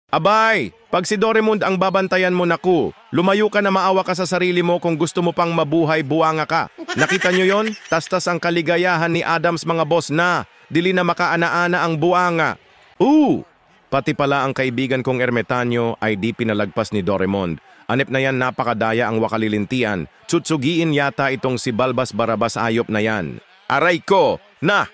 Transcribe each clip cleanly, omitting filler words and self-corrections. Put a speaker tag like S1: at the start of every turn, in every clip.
S1: Abay, pag si Doraemon ang babantayan mo naku, lumayo ka na maawa ka sa sarili mo kung gusto mo pang mabuhay buwanga ka. Nakita nyo yon? Tastas ang kaligayahan ni Adams mga boss na, dili na makaana-ana ang buwanga. Pati pala ang kaibigan kong ermetanyo ay di pinalagpas ni Doraemon. Anip na yan napakadaya ang wakalilintian. Tsutsugiin yata itong si Balbas Barabas ayop na yan. Aray ko! Na!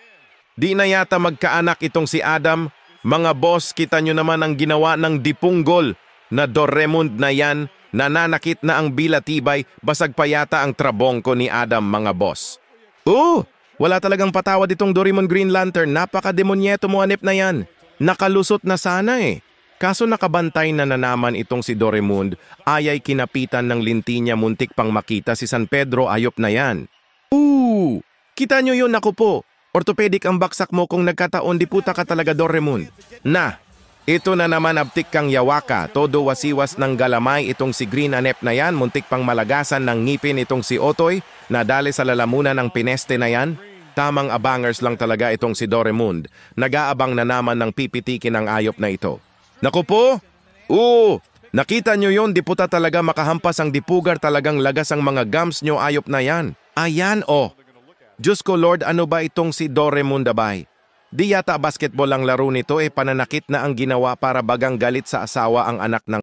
S1: Di na yata magkaanak itong si Adam. Mga boss, kita nyo naman ang ginawa ng dipunggol na Doraemon na yan. Nananakit na ang bilatibay, basag pa yata ang trabongko ni Adam mga boss. Wala talagang patawad itong Doraemon Green Lantern. Napaka-demonyeto mo anip na yan. Nakalusot na sana eh. Kaso nakabantay na naman itong si Doraemon, ayay kinapitan ng linti niya muntik pang makita si San Pedro ayop na yan. Kita nyo yun ako po. Orthopedic ang baksak mo kung nagkataon di puta ka talaga Doraemon. Na, ito na naman abtik kang yawaka, todo wasiwas ng galamay itong si Green Anep na yan, muntik pang malagasan ng ngipin itong si Otoy, na dali sa lalamunan ng pineste na yan. Tamang abangers lang talaga itong si Doraemon, nag-aabang na naman ng pipitikin ang ayop na ito. Naku po? Nakita nyo yon, di puta talaga makahampas ang dipugar talagang lagas ang mga gums nyo ayop na yan. Ayan Diyos ko Lord, ano ba itong si Doraemon dabay? Di yata basketball ang laro nito pananakit na ang ginawa para bagang galit sa asawa ang anak ng